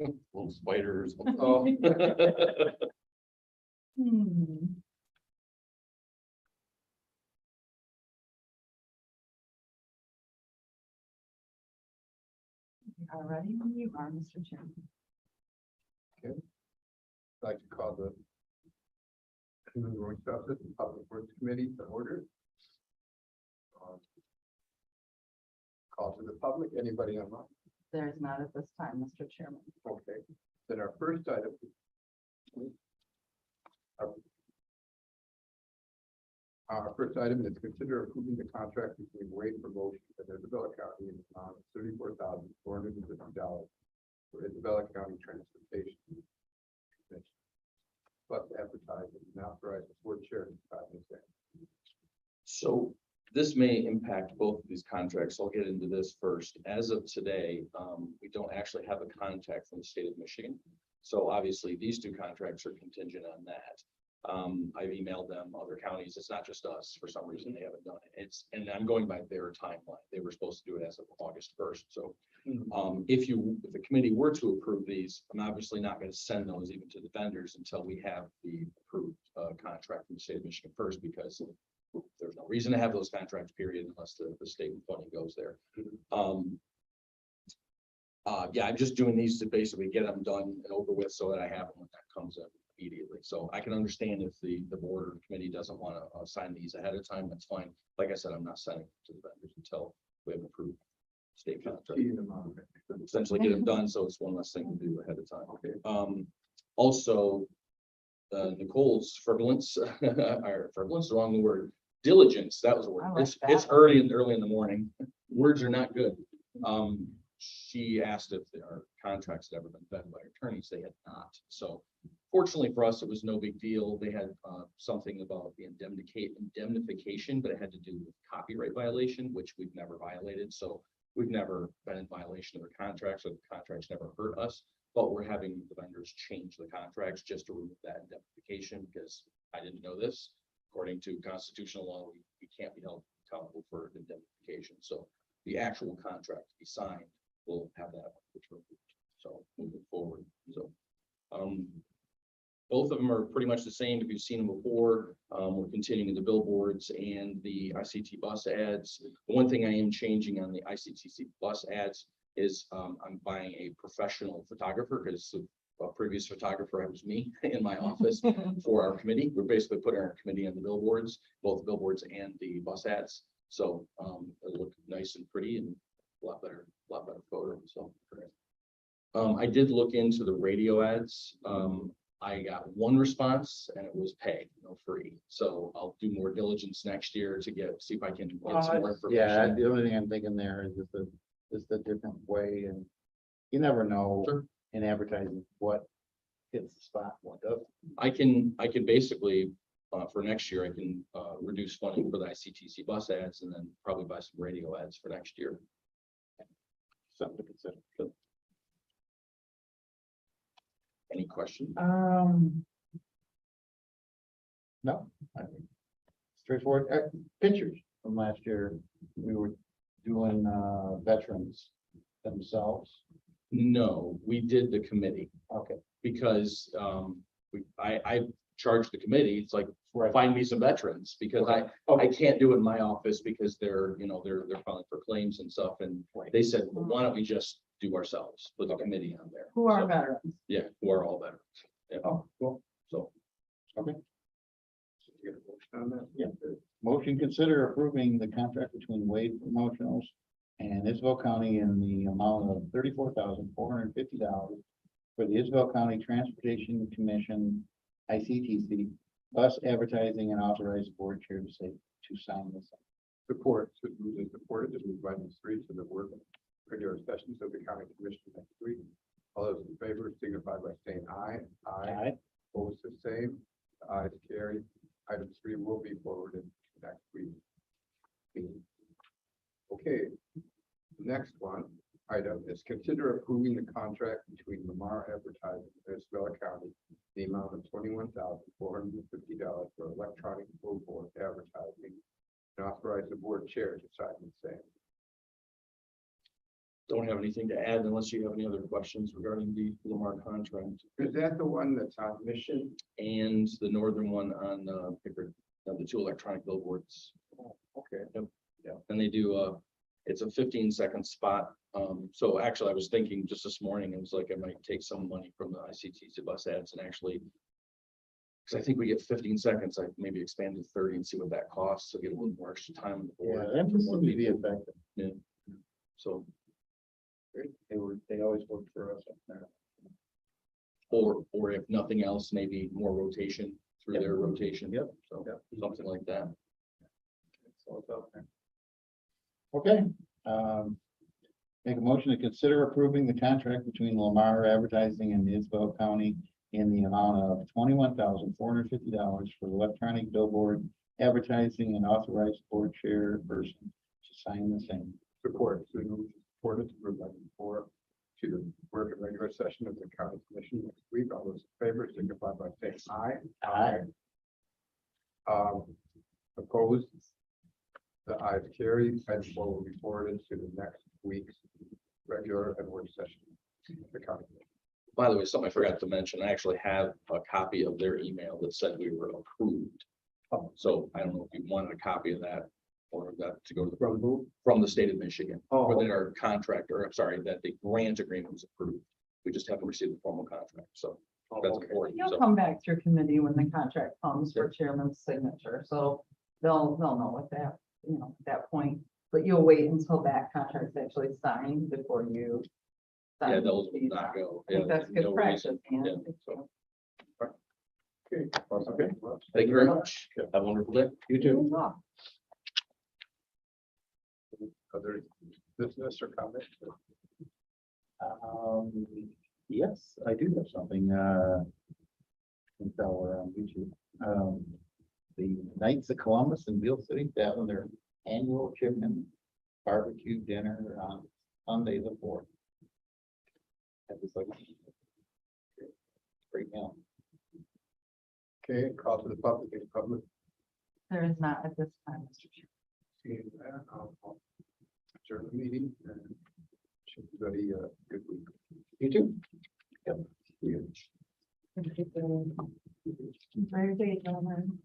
Little spiders. Oh. All righty, when you are, Mr. Chairman. I'd like to call the Human Resources and Public Works Committee to order. Call to the public, anybody online? There is not at this time, Mr. Chairman. Okay, then our first item. Our first item is consider approving the contract between Wade Promotion and Isabella County in the amount of $34,450 for Isabella County Transportation Commission. Plus advertising and authorize the board chair to sign this. So this may impact both of these contracts. I'll get into this first. As of today, we don't actually have a contact from the state of Michigan. So obviously these two contracts are contingent on that. I've emailed them, other counties. It's not just us. For some reason, they haven't done it. And I'm going by their timeline. They were supposed to do it as of August 1st. So if the committee were to approve these, I'm obviously not going to send those even to the vendors until we have the approved contract from the state of Michigan first, because there's no reason to have those contracts, period, unless the state funding goes there. Yeah, I'm just doing these to basically get them done and over with so that I have them when that comes up immediately. So I can understand if the board or committee doesn't want to sign these ahead of time, that's fine. Like I said, I'm not sending them to the vendors until we have an approved state contract. Essentially get them done, so it's one less thing to do ahead of time. Okay. Also, Nicole's frivolence, or frivolence, the wrong word, diligence, that was a word. I like It's that. early in the morning. Words are not good. She asked if our contracts had ever been vetted by attorneys. They had not. So fortunately for us, it was no big deal. They had something about the indemnification, but it had to do with copyright violation, which we've never violated. So we've never been in violation of their contracts, or the contracts never hurt us. But we're having the vendors change the contracts just to remove that indemnification, because I didn't know this. According to constitutional law, we can't be held accountable for indemnification. So the actual contract to be signed will have that, which we're, so moving forward. So both of them are pretty much the same. If you've seen them before, we're continuing the billboards and the ICT bus ads. The one thing I am changing on the ICTC bus ads is I'm buying a professional photographer, because a previous photographer, it was me in my office for our committee. We're basically putting our committee on the billboards, both the billboards and the bus ads. So it'll look nice and pretty and a lot better photo. So I did look into the radio ads. I got one response and it was paid, no free. So I'll do more diligence next year to see if I can get some more information. Yeah, the only thing I'm thinking there is the different way, and you never know Sure. in advertising what hits the spot, what doesn't. I can basically, for next year, I can reduce funding for the ICTC bus ads and then probably buy some radio ads for next year. Something to consider. Any questions? No, I think straightforward. Pictures from last year, we were doing veterans themselves. No, we did the committee Okay. because I charged the committee. It's like, Right. find me some veterans, because I can't do it in my office because they're filing for claims and stuff. And they said, well, why don't we just do ourselves, put the committee on there. Who are So, veterans? yeah, who are all veterans. Yeah. Oh, cool. So You get a motion on that? Yeah. Motion consider approving the contract between Wade Promotionals and Isabel County in the amount of $34,450 for the Isabel County Transportation Commission, ICTC, bus advertising, and authorize the board chair to sign this. Support, so moved and supported, to move items 3 to the work regular sessions of the county commission next week. All those in favor signify by saying aye. Aye. Opposed, the same. The ayes carried. Item 3 will be forwarded next week. Okay, the next item is consider approving the contract between Lamar Advertising and Isabella County, the amount of $21,450 for electronic billboard advertising, and authorize the board chair to sign the same. Don't have anything to add unless you have any other questions regarding the Lamar contract. Is that the one that's on Mission? And the northern one on Pickard, the two electronic billboards. Okay. Yeah, and they do, it's a 15-second spot. So actually, I was thinking just this morning, it was like I might take some money from the ICTC bus ads and actually. Because I think we get 15 seconds, I maybe expand to 30 and see what that costs, so get a little more extra time on the Yeah, board. that would be effective. So, They always work for us up there. or if nothing else, maybe more rotation through Yep. their rotation. Yep. So, Yep. something like that. So it's out there. Okay, make a motion to consider approving the contract between Lamar Advertising and Isabel County in the amount of $21,450 for electronic billboard advertising and authorized board chairperson to sign the same. Support, so you supported to provide for to work in regular session of the county commission next week. All those in favor signify by saying aye. Opposed? The ayes carried, and will be forwarded to the next week's regular and work session. of The county. By the way, something I forgot to mention, I actually have a copy of their email that said we were approved. So I don't know if you wanted a copy of that or that to go to the, From who? from the state of Michigan. Oh, Or that our contract, or I'm sorry, that the grant agreement was approved. We just haven't received the formal contract, so that's okay. important. You'll So, come back through committee when the contract comes for chairman's signature, so they'll know at that, at that point. But you'll wait until that contract's actually signed before you. yeah, sign those will these. not go. I think Yeah, that's good no practice, reason. man. Yeah, so, Okay. Okay. Thank you very much. Have a wonderful day. You too. Other business or comments? Yes, I do have something, since we're on YouTube. The Knights of Columbus in Beale City having their annual chicken barbecue dinner on Sunday the 4th. That was like great meal. Okay, call to the public, any public. There is not at this time, Mr. Chair. Seeing that, I'll adjourn the meeting and wish everybody a good week. You too. Enjoy your day, gentlemen.